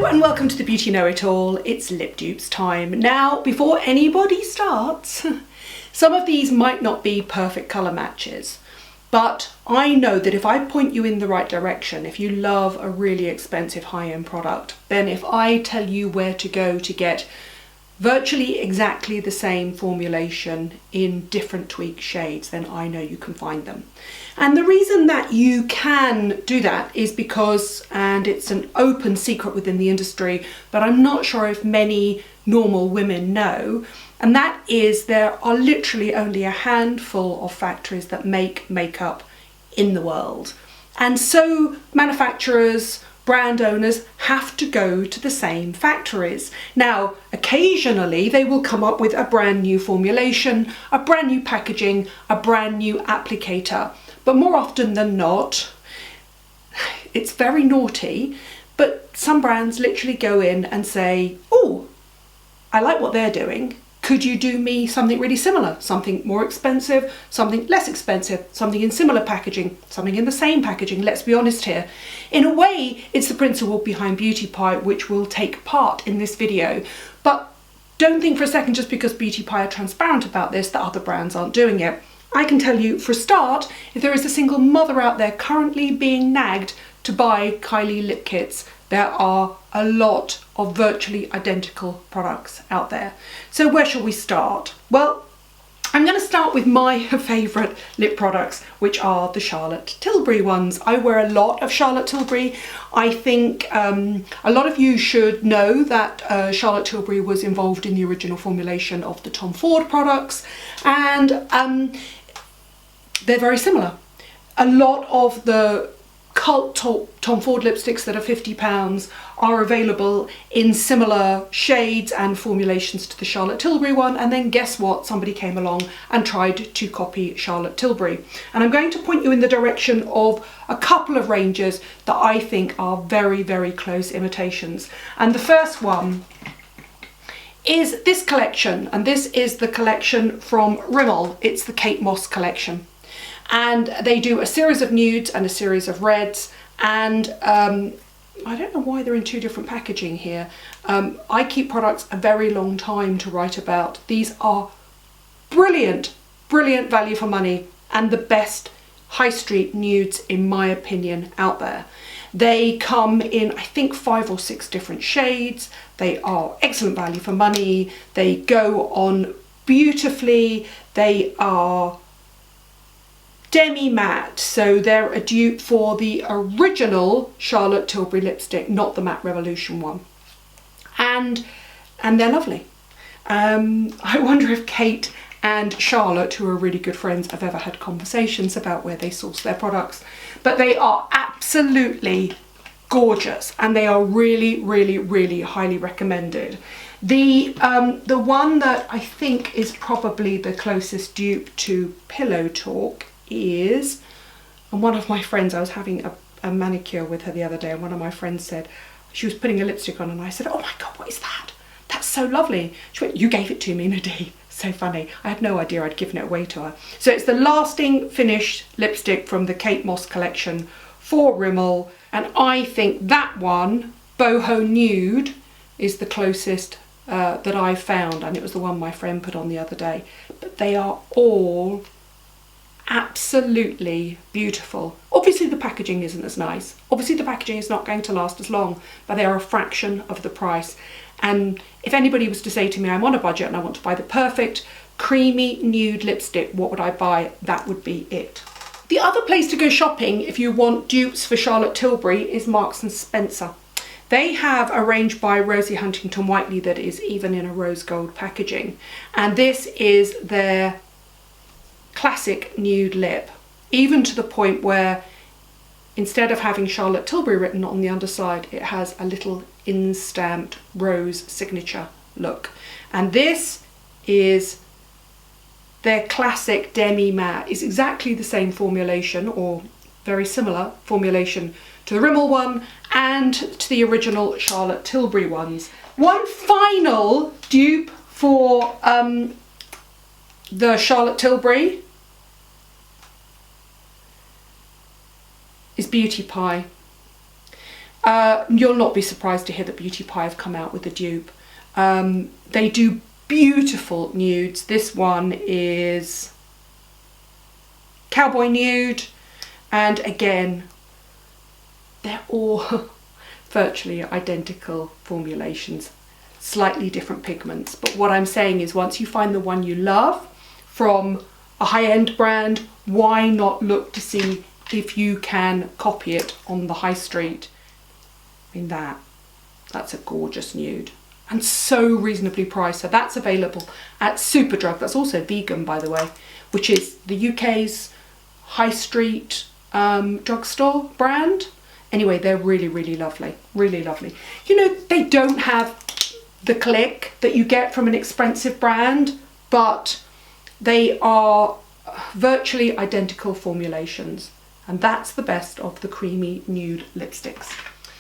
Hello and welcome to the Beauty Know-It-All. It's lip dupes time. Now, before anybody starts, some of these might not be perfect colour matches, but I know that if I point you in the right direction, if you love a really expensive high-end product, then if I tell you where to go to get virtually exactly the same formulation in different tweak shades, then I know you can find them. And the reason that you can do that is because, and it's an open secret within the industry, but I'm not sure if many normal women know, and that is there are literally only a handful of factories that make makeup in the world. And so manufacturers, brand owners have to go to the same factories. Now, occasionally they will come up with a brand new formulation, a brand new packaging, a brand new applicator. But more often than not, it's very naughty, but some brands literally go in and say, oh, I like what they're doing. Could you do me something really similar? Something more expensive, something less expensive, something in similar packaging, something in the same packaging, let's be honest here. In a way, it's the principle behind Beauty Pie, which will take part in this video. But don't think for a second just because Beauty Pie are transparent about this that other brands aren't doing it. I can tell you for a start, if there is a single mother out there currently being nagged to buy Kylie lip kits, there are a lot of virtually identical products out there. So where shall we start? Well, I'm going to start with my favourite lip products, which are the Charlotte Tilbury ones. I wear a lot of Charlotte Tilbury. I think a lot of you should know that Charlotte Tilbury was involved in the original formulation of the Tom Ford products, and they're very similar. A lot of the cult Tom Ford lipsticks that are £50 are available in similar shades and formulations to the Charlotte Tilbury one, and then guess what? Somebody came along and tried to copy Charlotte Tilbury. And I'm going to point you in the direction of a couple of ranges that I think are very, very close imitations. And the first one is this collection, and this is the collection from Rimmel. It's the Kate Moss collection. And they do a series of nudes and a series of reds, and I don't know why they're in two different packaging here. I keep products a very long time to write about. These are brilliant, brilliant value for money and the best high street nudes in my opinion out there. They come in I think 5 or 6 different shades. They are excellent value for money. They go on beautifully. They are demi-matte, so they're a dupe for the original Charlotte Tilbury lipstick, not the Matte Revolution one, and they're lovely. I wonder if Kate and Charlotte, who are really good friends, have ever had conversations about where they source their products, but they are absolutely gorgeous and they are really, really, really highly recommended. The one that I think is probably the closest dupe to Pillow Talk is, and one of my friends, I was having a manicure with her the other day, and one of my friends said, she was putting a lipstick on, and I said, oh my god, what is that? That's so lovely. She went, you gave it to me, Nadine. So funny. I had no idea I'd given it away to her. So it's the Lasting Finish lipstick from the Kate Moss collection for Rimmel, and I think that one, Boho Nude, is the closest that I've found, and it was the one my friend put on the other day. But they are all absolutely beautiful. Obviously the packaging isn't as nice. Obviously the packaging is not going to last as long, but they are a fraction of the price. And if anybody was to say to me, I'm on a budget and I want to buy the perfect creamy nude lipstick, what would I buy? That would be it. The other place to go shopping if you want dupes for Charlotte Tilbury is Marks and Spencer. They have a range by Rosie Huntington Whiteley that is even in a rose gold packaging, and this is their classic nude lip, even to the point where instead of having Charlotte Tilbury written on the underside, it has a little in-stamped rose signature look. And this is their classic demi-matte. It's exactly the same formulation, or very similar formulation, to the Rimmel one and to the original Charlotte Tilbury ones. One final dupe for the Charlotte Tilbury is Beauty Pie. You'll not be surprised to hear that Beauty Pie have come out with a dupe. They do beautiful nudes. This one is Cowboy Nude, and again, they're all virtually identical formulations, slightly different pigments. But what I'm saying is, once you find the one you love from a high-end brand, why not look to see if you can copy it on the high street? I mean, that's a gorgeous nude, and so reasonably priced. So that's available at Superdrug. That's also vegan, by the way, which is the UK's high street drugstore brand. Anyway, they're really, really lovely, really lovely. You know, they don't have the click that you get from an expensive brand, but they are virtually identical formulations, and that's the best of the creamy nude lipsticks.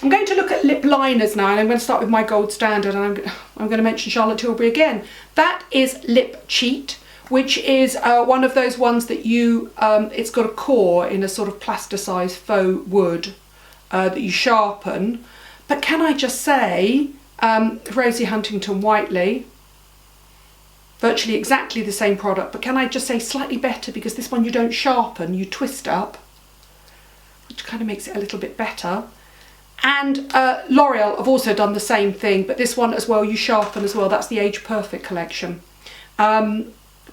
I'm going to look at lip liners now, and I'm going to start with my gold standard, and I'm going to mention Charlotte Tilbury again. That is Lip Cheat, which is one of those ones that you, it's got a core in a sort of plasticized faux wood that you sharpen. But can I just say, Rosie Huntington Whiteley, virtually exactly the same product, but can I just say slightly better, because this one you don't sharpen, you twist up, which kind of makes it a little bit better. And L'Oreal have also done the same thing, but this one as well you sharpen as well. That's the Age Perfect collection.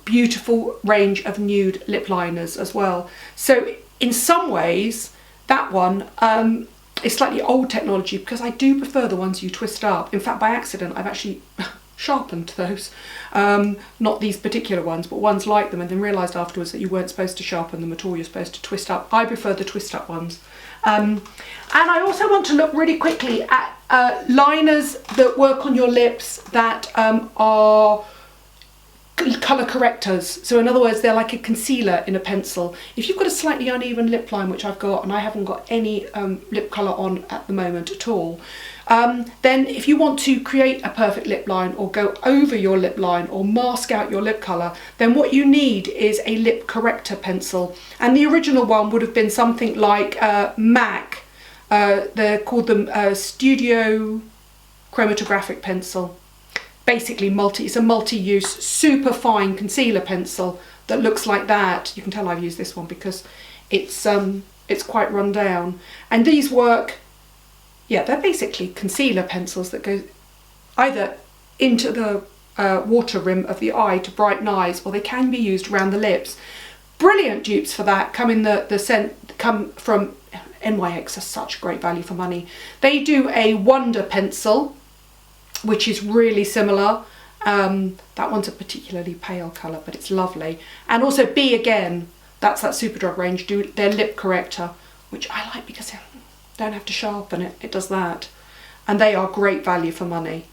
Beautiful range of nude lip liners as well. So in some ways that one is slightly old technology, because I do prefer the ones you twist up. In fact, by accident I've actually sharpened those, not these particular ones, but ones like them, and then realised afterwards that you weren't supposed to sharpen them at all. You're supposed to twist up. I prefer the twist up ones. And I also want to look really quickly at liners that work on your lips that are colour correctors. So in other words, they're like a concealer in a pencil. If you've got a slightly uneven lip line, which I've got, and I haven't got any lip colour on at the moment at all, then if you want to create a perfect lip line or go over your lip line or mask out your lip colour, then what you need is a lip corrector pencil. And the original one would have been something like MAC. They're called the Studio Chromatographic Pencil. Basically it's a multi-use, super fine concealer pencil that looks like that. You can tell I've used this one because it's quite run down. And these work, yeah, they're basically concealer pencils that go either into the water rim of the eye to brighten eyes, or they can be used around the lips. Brilliant dupes for that come from NYX. Are such great value for money. They do a Wonder pencil, which is really similar. That one's a particularly pale colour, but it's lovely. And also B again, that's that Superdrug range, do their lip corrector, which I like because I don't have to sharpen it, it does that. And they are great value for money.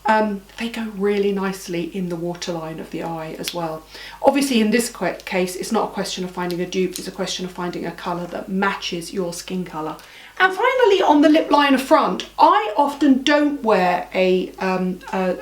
They go really nicely in the waterline of the eye as well. Obviously in this case, it's not a question of finding a dupe, it's a question of finding a colour that matches your skin colour. And finally, on the lip liner front, I often don't wear a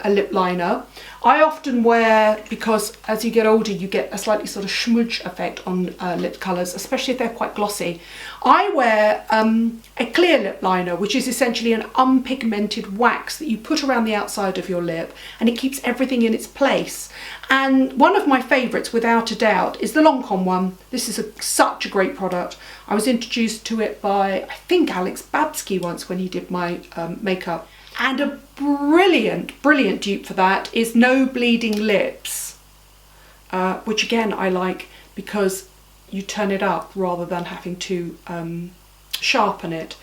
lip liner. I often wear, because as you get older you get a slightly sort of schmudge effect on lip colours, especially if they're quite glossy. I wear a clear lip liner, which is essentially an unpigmented wax that you put around the outside of your lip, and it keeps everything in its place. And one of my favourites, without a doubt, is the Lancome one. This is such a great product. I was introduced to it by, I think, Alex Babsky once when he did my makeup. And a brilliant, brilliant dupe for that is No Bleeding Lips, which again I like because you turn it up rather than having to sharpen it,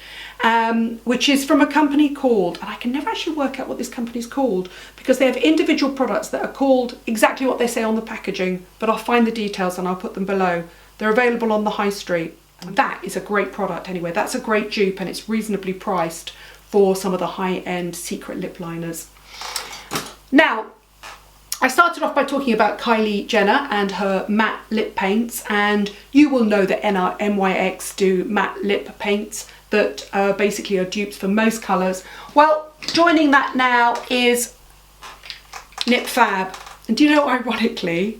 which is from a company called, and I can never actually work out what this company's called because they have individual products that are called exactly what they say on the packaging, but I'll find the details and I'll put them below. They're available on the high street. And that is a great product anyway. That's a great dupe, and it's reasonably priced for some of the high-end secret lip liners. Now, I started off by talking about Kylie Jenner and her matte lip paints, and you will know that NYX do matte lip paints that basically are dupes for most colours. Well, joining that now is Nip Fab. And do you know, ironically,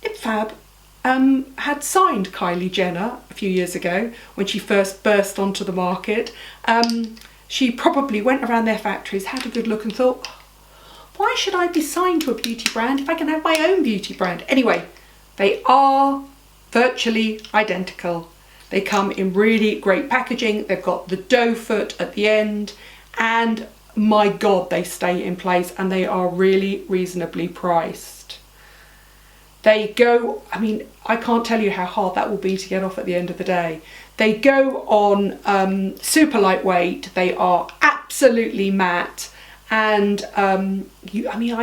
Nip Fab had signed Kylie Jenner a few years ago when she first burst onto the market. She probably went around their factories, had a good look and thought, why should I be signed to a beauty brand if I can have my own beauty brand? Anyway, they are virtually identical. They come in really great packaging. They've got the doe foot at the end, and my God, they stay in place, and they are really reasonably priced. They go, I mean, I can't tell you how hard that will be to get off at the end of the day. They go on super lightweight. They are absolutely matte. And I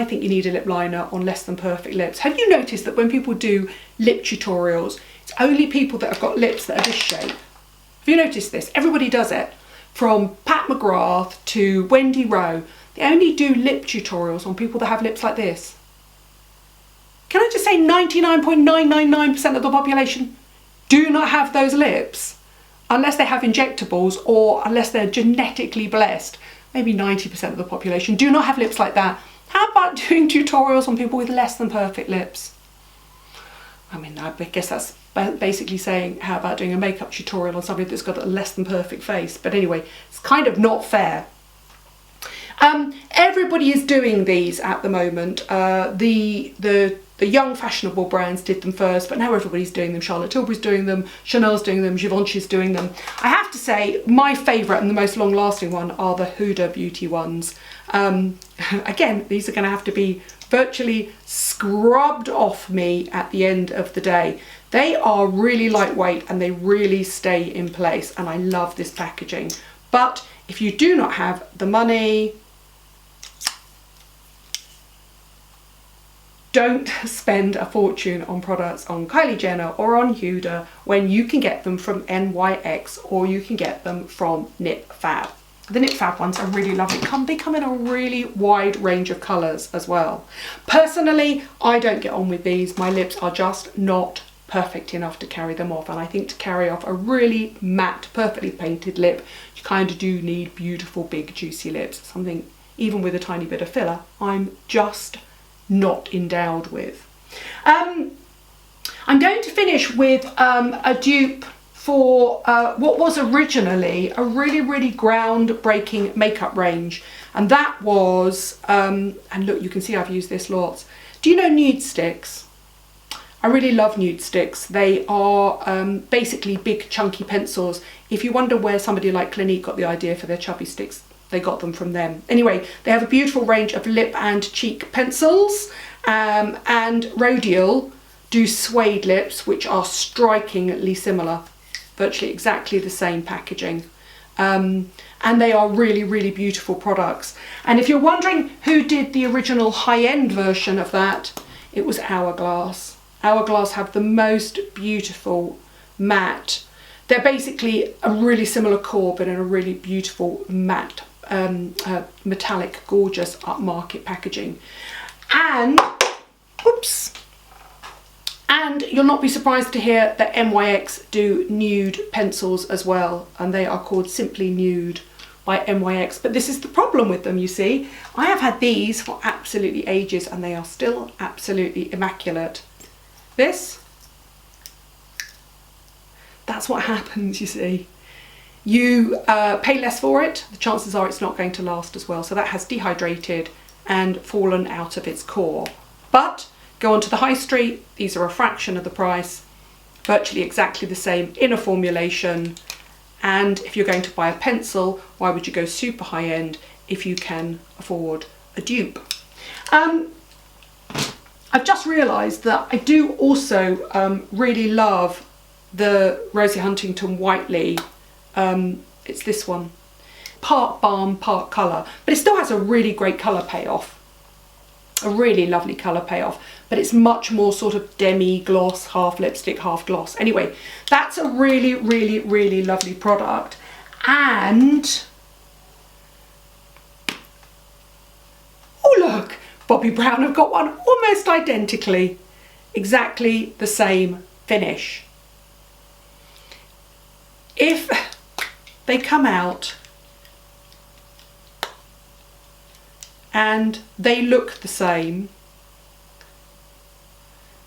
think you need a lip liner on less than perfect lips. Have you noticed that when people do lip tutorials, it's only people that have got lips that are this shape? Have you noticed this? Everybody does it. From Pat McGrath to Wendy Rowe, they only do lip tutorials on people that have lips like this. Can I just say 99.999% of the population do not have those lips unless they have injectables or unless they're genetically blessed. Maybe 90% of the population do not have lips like that. How about doing tutorials on people with less than perfect lips? I mean, I guess that's basically saying, how about doing a makeup tutorial on somebody that's got a less than perfect face? But anyway, it's kind of not fair. Everybody is doing these at the moment. The young fashionable brands did them first, but now everybody's doing them. Charlotte Tilbury's doing them, Chanel's doing them, Givenchy's doing them. I have to say, my favourite and the most long-lasting one are the Huda Beauty ones. Again, these are going to have to be virtually scrubbed off me at the end of the day. They are really lightweight and they really stay in place, and I love this packaging. But if you do not have the money, don't spend a fortune on products on Kylie Jenner or on Huda when you can get them from NYX or you can get them from Knit Fab. The Knit Fab ones are really lovely. They come in a really wide range of colours as well. Personally, I don't get on with these. My lips are just not perfect enough to carry them off, and I think to carry off a really matte, perfectly painted lip, you kind of do need beautiful, big, juicy lips. Something, even with a tiny bit of filler, I'm just not endowed with. I'm going to finish with a dupe for what was originally a really groundbreaking makeup range, and that was and look, you can see I've used this lots. Do you know nude sticks? I really love nude sticks. They are basically big chunky pencils. If you wonder where somebody like Clinique got the idea for their chubby sticks, they got them from them. Anyway, they have a beautiful range of lip and cheek pencils, and Rodial do suede lips, which are strikingly similar, virtually exactly the same packaging. And they are really beautiful products. And if you're wondering who did the original high-end version of that, it was Hourglass. Hourglass have the most beautiful matte. They're basically a really similar core, but in a really beautiful matte, metallic, gorgeous upmarket packaging. And, oops, and you'll not be surprised to hear that NYX do nude pencils as well, and they are called Simply Nude by NYX. But this is the problem with them, you see. I have had these for absolutely ages and they are still absolutely immaculate. This, that's what happens, you see. You pay less for it, the chances are it's not going to last as well. So that has dehydrated and fallen out of its core. But go onto the high street, these are a fraction of the price, virtually exactly the same in a formulation. And if you're going to buy a pencil, why would you go super high end if you can afford a dupe? I've just realised that I do also really love the Rosie Huntington Whiteley. It's this one, part balm, part colour, but it still has a really great colour payoff, a really lovely colour payoff, but it's much more sort of demi-gloss, half lipstick, half gloss. Anyway, that's a really lovely product. And, oh look, Bobbi Brown have got one almost identically, exactly the same finish. If they come out and they look the same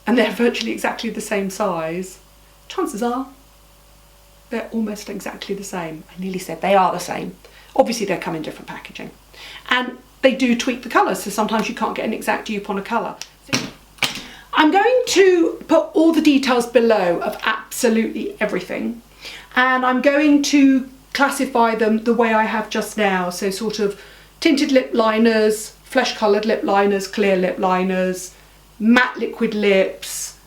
and they're virtually exactly the same size, chances are they're almost exactly the same. I nearly said they are the same, Obviously they come in different packaging, and they do tweak the colours, so sometimes you can't get an exact dupe on a colour. I'm going to put all the details below of absolutely everything, and I'm going to classify them the way I have just now, so sort of tinted lip liners, flesh coloured lip liners, clear lip liners, matte liquid lips,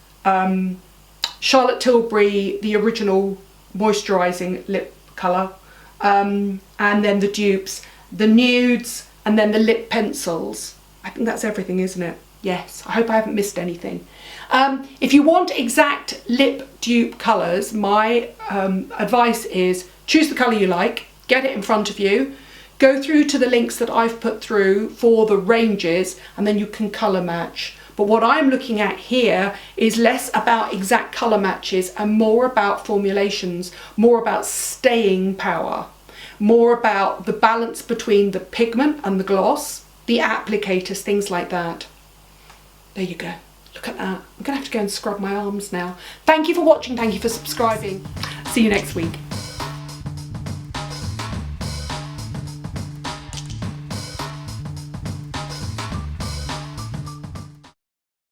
Charlotte Tilbury, the original moisturising lip colour, and then the dupes, the nudes, and then the lip pencils. I think that's everything, isn't it? Yes, I hope I haven't missed anything. If you want exact lip dupe colours, my advice is choose the colour you like, get it in front of you, go through to the links that I've put through for the ranges, and then you can colour match. But what I'm looking at here is less about exact colour matches and more about formulations, more about staying power, more about the balance between the pigment and the gloss, the applicators, things like that. There you go. Look at that. I'm going to have to go and scrub my arms now. Thank you for watching. Thank you for subscribing. See you next week.